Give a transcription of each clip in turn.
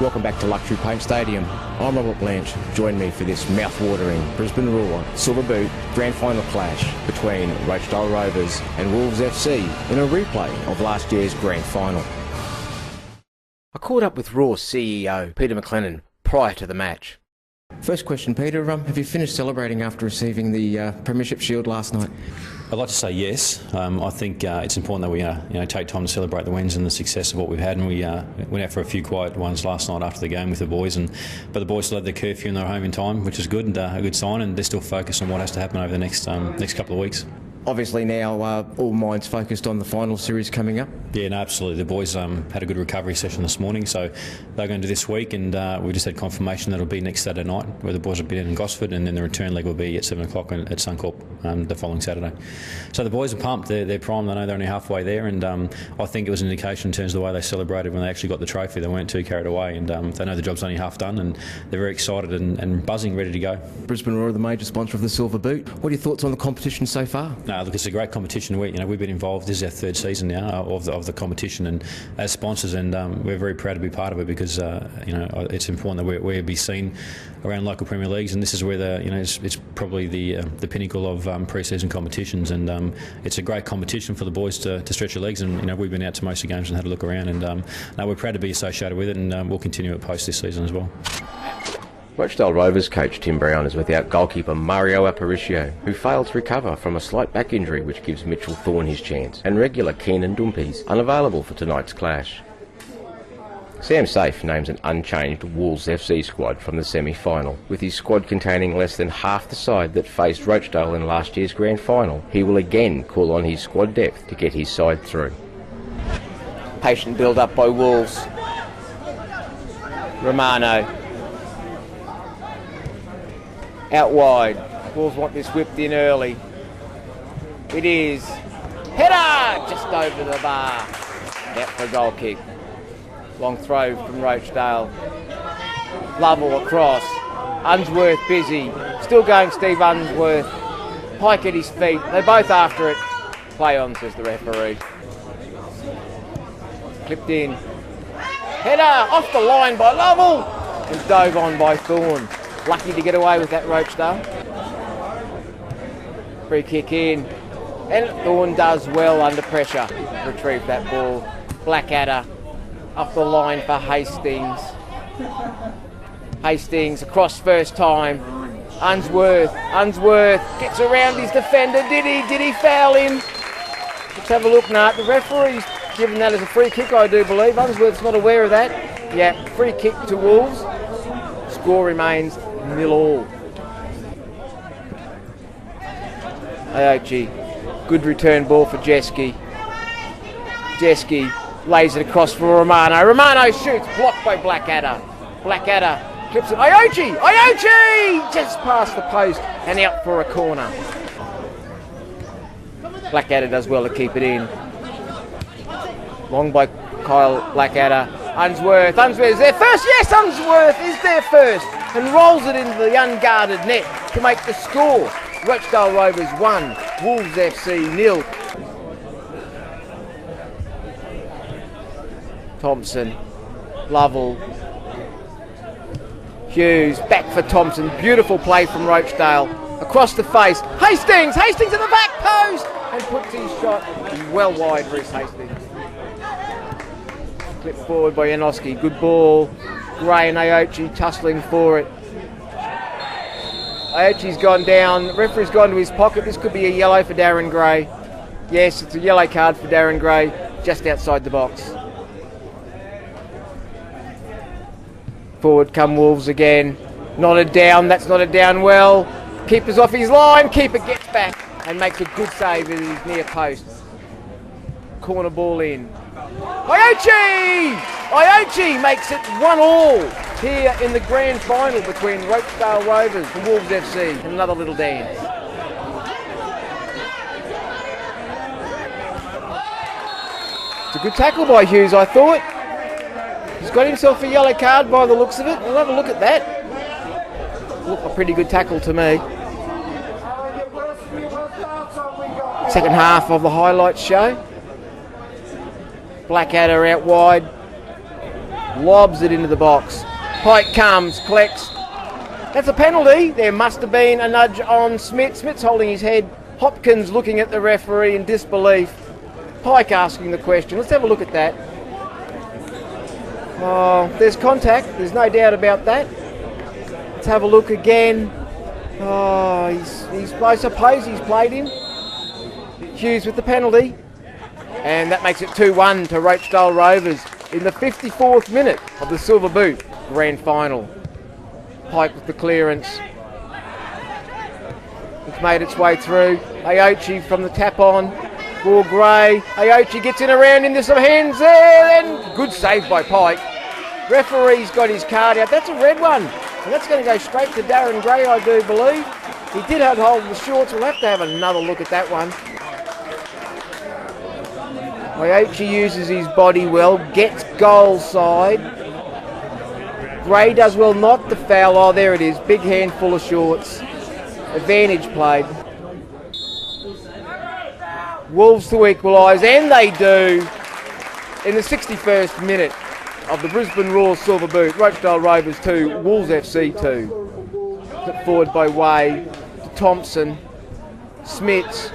Welcome back to Luxury Paint Stadium. I'm Robert Blanche. Join me for this mouth-watering Brisbane Roar Silver Boot Grand Final clash between Rochedale Rovers and Wolves FC in a replay of last year's Grand Final. I caught up with Roar CEO Peter McLennan prior to the match. First question, Peter, have you finished celebrating after receiving the Premiership Shield last night? I'd like to say yes. I think it's important that we take time to celebrate the wins and the success of what we've had, and we went out for a few quiet ones last night after the game with the boys, but the boys still had their curfew and they're home in time, which is good and a good sign, and they're still focused on what has to happen over the next couple of weeks. Obviously now all minds focused on the final series coming up. Yeah, no, absolutely. The boys had a good recovery session this morning, so they're going to do this week, and we just had confirmation that it'll be next Saturday night, where the boys will be in Gosford, and then the return leg will be at 7 o'clock at Suncorp the following Saturday. So the boys are pumped. They're primed. They know they're only halfway there, and I think it was an indication in terms of the way they celebrated when they actually got the trophy. They weren't too carried away, and they know the job's only half done, and they're very excited and buzzing, ready to go. Brisbane Roar, the major sponsor of the Silver Boot. What are your thoughts on the competition so far? No, look, it's a great competition. We've been involved. This is our third season now of the competition, and as sponsors, and we're very proud to be part of it because it's important that we be seen around local Premier Leagues, and this is where it's probably the pinnacle of pre-season competitions, and it's a great competition for the boys to stretch their legs, and we've been out to most of the games and had a look around, and we're proud to be associated with it, and we'll continue it post this season as well. Rochedale Rovers coach Tim Brown is without goalkeeper Mario Aparicio, who failed to recover from a slight back injury which gives Mitchell Thorne his chance, and regular Keenan Dumpies unavailable for tonight's clash. Sam Safe names an unchanged Wolves FC squad from the semi-final. With his squad containing less than half the side that faced Rochedale in last year's Grand Final, he will again call on his squad depth to get his side through. Patient build-up by Wolves. Romano. Out wide. Wolves want this whipped in early. It is. Header! Just over the bar. Out for a goal kick. Long throw from Rochedale. Lovell across. Unsworth busy. Still going Steve Unsworth. Pike at his feet. They're both after it. Play on, says the referee. Clipped in. Header off the line by Lovell. And dove on by Thorne. Lucky to get away with that, Rochedale. Free kick in. And Thorne does well under pressure. Retrieve that ball. Blackadder up the line for Hastings. Hastings across first time. Unsworth gets around his defender. Did he foul him? Let's have a look now. The referee's given that as a free kick, I do believe. Unsworth's not aware of that. Yeah, free kick to Wolves. Score remains 0-0. Aochi, good return ball for Jeske. Jeske lays it across for Romano. Romano shoots, blocked by Blackadder. Blackadder clips it. Aochi! Just past the post and out for a corner. Blackadder does well to keep it in. Long by Kyle Blackadder. Unsworth is there first. Yes, Unsworth is there first and rolls it into the unguarded net to make the score. Rochedale Rovers 1, Wolves FC 0. Thompson, Lovell, Hughes, back for Thompson. Beautiful play from Rochedale. Across the face, Hastings in the back post and puts his shot well wide for his Hastings. Clipped forward by Janoski. Good ball. Gray and Aochi tussling for it. Aochi's gone down. Referee's gone to his pocket. This could be a yellow for Darren Gray. Yes, it's a yellow card for Darren Gray just outside the box. Forward come Wolves again. Nodded down. That's nodded down well. Keeper's off his line. Keeper gets back and makes a good save at his near post. Corner ball in. Aochi makes it 1-1 here in the grand final between Rochedale Rovers and Wolves FC. And another little dance. It's a good tackle by Hughes, I thought. He's got himself a yellow card by the looks of it. We'll have a look at that. Looked a pretty good tackle to me. Second half of the highlights show. Blackadder out wide. lobs it into the box. Pike comes, collects. That's a penalty. There must have been a nudge on Smith. Smith's holding his head. Hopkins looking at the referee in disbelief. Pike asking the question. Let's have a look at that. Oh, there's contact. There's no doubt about that. Let's have a look again. Oh, I suppose he's played him. Hughes with the penalty. And that makes it 2-1 to Rochedale Rovers in the 54th minute of the Silver Boot Grand Final. Pike with the clearance. It's made its way through. Aochi from the tap on. Will Gray. Aochi gets in around into some hands there, and good save by Pike. Referee's got his card out. That's a red one. And that's going to go straight to Darren Gray, I do believe. He did have hold of the shorts. We'll have to have another look at that one. Aochi uses his body well, gets goal side. Gray does well, not the foul. Oh, there it is. Big handful of shorts. Advantage played. Wolves to equalise, and they do in the 61st minute of the Brisbane Roar Silver Boot. Rochedale Rovers 2, Wolves FC 2. Put forward by Way to Thompson. Smits.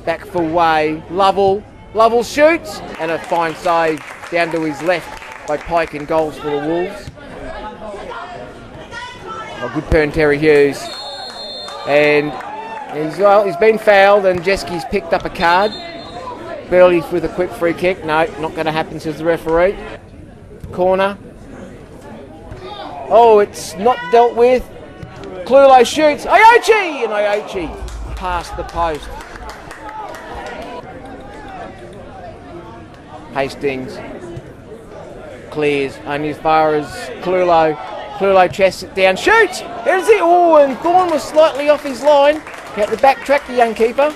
Back for Way. Lovell. Lovell shoots, and a fine save down to his left by Pike in goals for the Wolves. Oh, good turn, Terry Hughes. And he's been fouled, and Jeski's picked up a card. Burley with a quick free kick. No, not going to happen, says the referee. Corner. Oh, it's not dealt with. Clulo shoots. Aochi! And Aochi past the post. Hastings clears only as far as Clulo. Clulo chests it down, shoots! Here's it! Oh, and Thorne was slightly off his line. He had to backtrack the young keeper.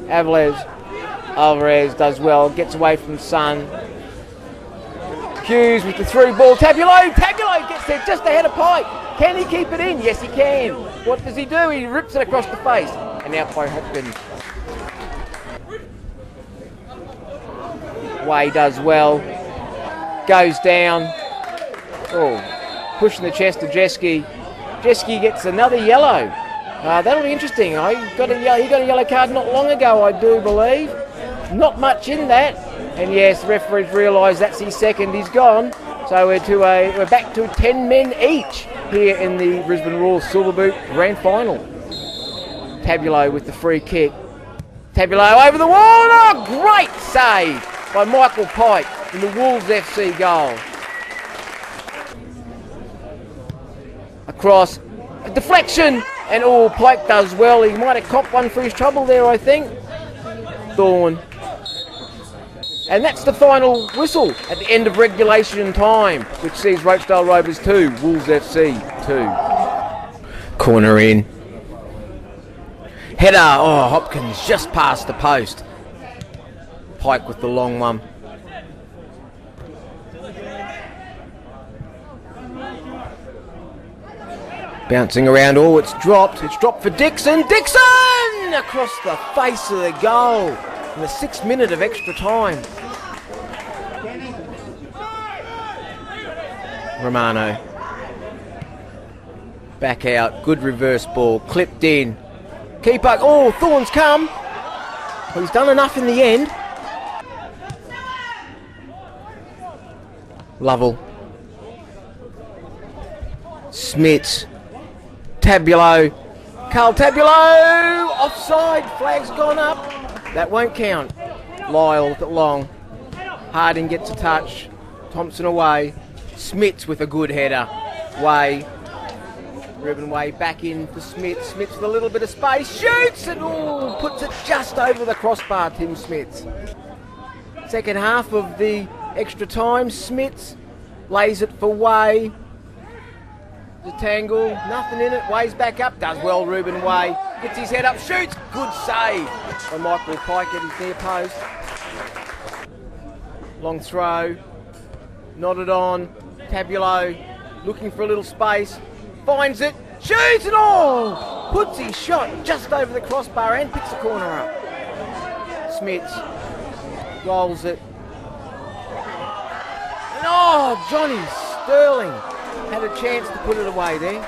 Alvarez does well, gets away from Sun. Hughes with the through ball. Tabulo gets there just ahead of Pike. Can he keep it in? Yes, he can. What does he do? He rips it across the face. And out by Hopkins. Way does well. Goes down. Oh, pushing the chest to Jeski. Jeski gets another yellow. That'll be interesting. He got a yellow card not long ago, I do believe. Not much in that. And yes, the referees realise that's his second. He's gone. So we're back to 10 men each here in the Brisbane Roar Silver Boot Grand Final. Tabulo with the free kick. Tabulo over the wall. Oh, great save by Michael Pike in the Wolves FC goal. Across, a deflection, and Pike does well. He might have copped one for his trouble there, I think. Thorne. And that's the final whistle at the end of regulation time, which sees Rochedale Rovers 2, Wolves FC 2. Corner in. Header, Hopkins just past the post. Pike with the long one. Bouncing around, it's dropped. It's dropped for Dixon. Dixon! Across the face of the goal in the 6th minute of extra time. Romano. Back out. Good reverse ball. Clipped in. Keeper. Thorne's come. Well, he's done enough in the end. Lovell. Smits. Tabulo. Carl Tabulo! Offside. Flag's gone up. That won't count. Lyle with it long. Harding gets a touch. Thompson away. Smits with a good header. Way. Ruben Way back in for Smits. Smits with a little bit of space. Shoots and puts it just over the crossbar, Tim Smits. Second half of the extra time. Smits lays it for Way. The tangle, nothing in it. Way's back up, does well. Ruben Way gets his head up, shoots. Good save by Michael Pike at his near post. Long throw, nodded on. Tabulo looking for a little space, finds it, shoots and puts his shot just over the crossbar and picks the corner up. Smits rolls it. Oh, Johnny Sterling had a chance to put it away there.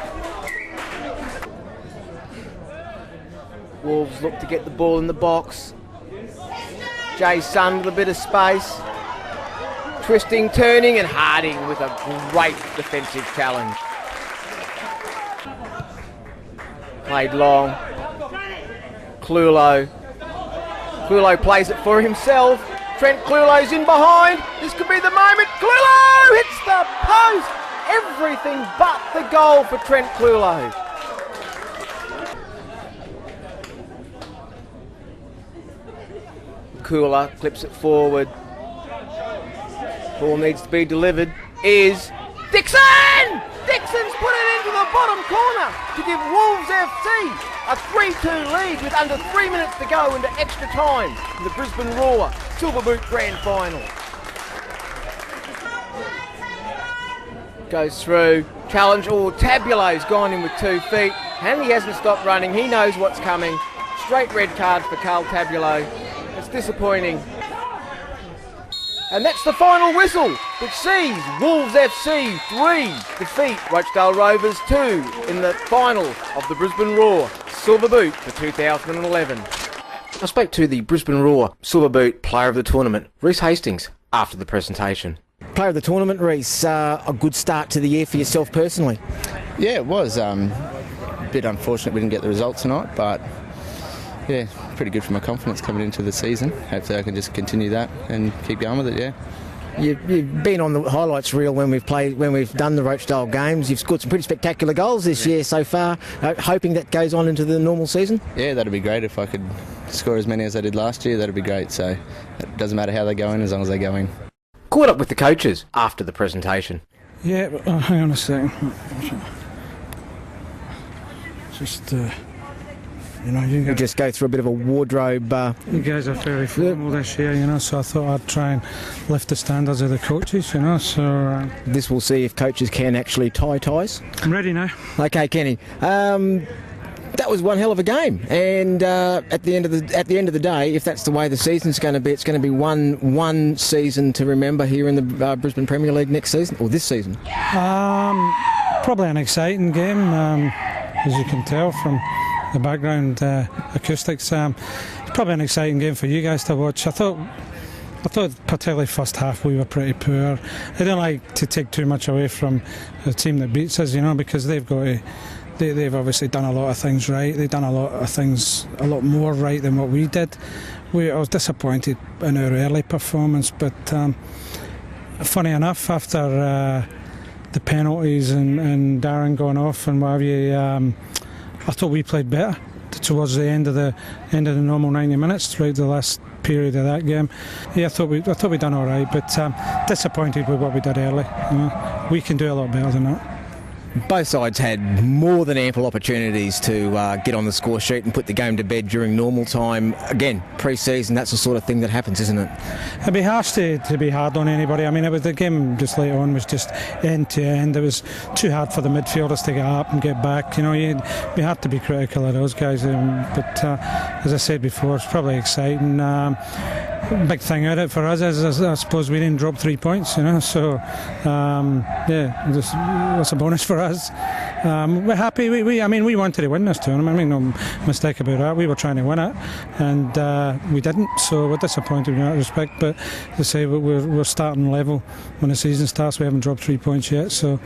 Wolves look to get the ball in the box. Jay Sun with a bit of space. Twisting, turning, and Harding with a great defensive challenge. Played long. Clulo plays it for himself. Trent Clulo's in behind. This could be the moment. Clulo hits the post. Everything but the goal for Trent Clulo. Cooler clips it forward. Ball needs to be delivered. Is Dixon! Dixon's put it into the bottom corner to give Wolves FC a 3-2 lead with under 3 minutes to go into extra time in the Brisbane Roar Silver Boot Grand Final. Goes through. Challenge. Oh, Tabulo's gone in with 2 feet. And he hasn't stopped running. He knows what's coming. Straight red card for Carl Tabulo. It's disappointing. And that's the final whistle, which sees Wolves FC 3 defeat Rochedale Rovers 2 in the final of the Brisbane Roar Silver Boot for 2011. I spoke to the Brisbane Roar Silver Boot Player of the Tournament, Rhys Hastings, after the presentation. Player of the Tournament, Rhys, a good start to the year for yourself personally? Yeah, it was. A bit unfortunate we didn't get the result tonight, but yeah, pretty good for my confidence coming into the season. Hopefully I can just continue that and keep going with it, yeah. You've been on the highlights reel when we've done the Rochedale games. You've scored some pretty spectacular goals this year so far. Hoping that goes on into the normal season? Yeah, that'd be great. If I could score as many as I did last year, that'd be great. So it doesn't matter how they go in as long as they go in. Caught up with the coaches after the presentation. Yeah, but, hang on a second. Just... you just go through a bit of a wardrobe. You guys are very formal this year, so I thought I'd try and lift the standards of the coaches, so... This will see if coaches can actually tie ties. I'm ready now. Okay, Kenny. That was one hell of a game, and at the end of the day, if that's the way the season's going to be, it's going to be one season to remember here in the Brisbane Premier League next season, or this season. Probably an exciting game, as you can tell from the background acoustics. It's probably an exciting game for you guys to watch. I thought particularly first half we were pretty poor. I don't like to take too much away from the team that beats us, because they've obviously done a lot of things right. They've done a lot of things a lot more right than what we did. I was disappointed in our early performance, but funny enough, after the penalties and Darren going off and what have you, I thought we played better towards the end of the normal 90 minutes throughout the last period of that game. Yeah, I thought we'd done all right, but disappointed with what we did early. We can do a lot better than that. Both sides had more than ample opportunities to get on the score sheet and put the game to bed during normal time. Again, pre-season, that's the sort of thing that happens, isn't it? It'd be harsh to be hard on anybody. I mean, the game just later on was just end to end. It was too hard for the midfielders to get up and get back. You'd be hard to be critical of those guys. But as I said before, it's probably exciting. Big thing out of it for us is I suppose we didn't drop 3 points, so that's a bonus for us. We're happy. We wanted to win this tournament. No mistake about that. We were trying to win it, and we didn't. So we're disappointed in that respect. But to say we're starting level when the season starts, we haven't dropped 3 points yet. So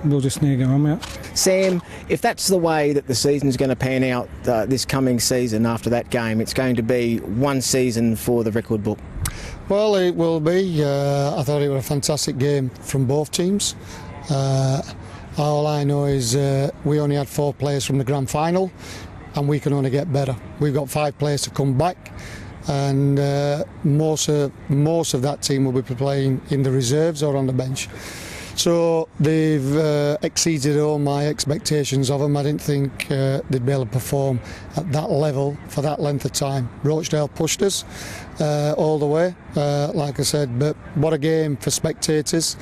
we'll just need to get on with it. Sam, if that's the way that the season's going to pan out this coming season after that game, it's going to be one season for the record book. Well, it will be. I thought it was a fantastic game from both teams. All I know is we only had 4 players from the grand final, and we can only get better. We've got 5 players to come back, and most of that team will be playing in the reserves or on the bench. So they've exceeded all my expectations of them. I didn't think they'd be able to perform at that level for that length of time. Rochdale pushed us all the way, like I said, but what a game for spectators.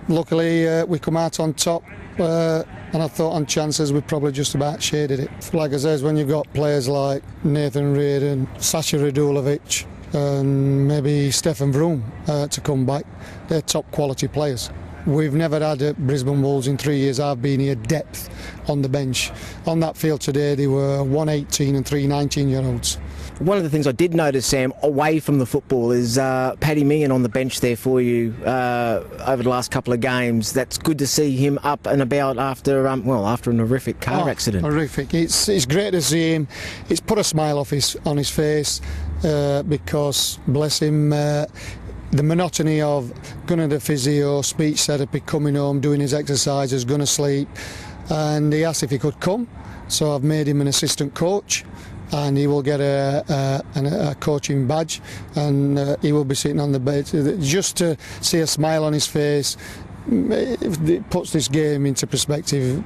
Luckily we come out on top, and I thought on chances we probably just about shaded it. Like I said, when you've got players like Nathan Reardon, Sasha Radulovic, and maybe Stefan Vroom to come back. They're top quality players. We've never had at Brisbane Wolves in 3 years I've been here depth on the bench. On that field today there were 1 18 and 3 19-year-olds. One of the things I did notice, Sam, away from the football is Paddy Meehan on the bench there for you over the last couple of games. That's good to see him up and about after a horrific car accident. Horrific. It's great to see him. It's put a smile on his face because, bless him, the monotony of going to the physio, speech therapy, coming home, doing his exercises, going to sleep, and he asked if he could come. So I've made him an assistant coach, and he will get a coaching badge, and he will be sitting on the bed. Just to see a smile on his face, it puts this game into perspective.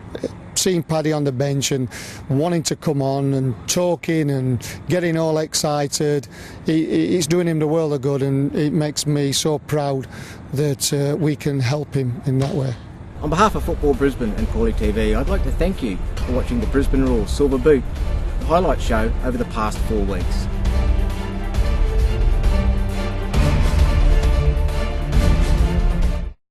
Seeing Paddy on the bench and wanting to come on and talking and getting all excited, it's doing him the world of good, and it makes me so proud that we can help him in that way. On behalf of Football Brisbane and PaulyTV, I'd like to thank you for watching the Brisbane Roar Silver Boot highlight show over the past 4 weeks.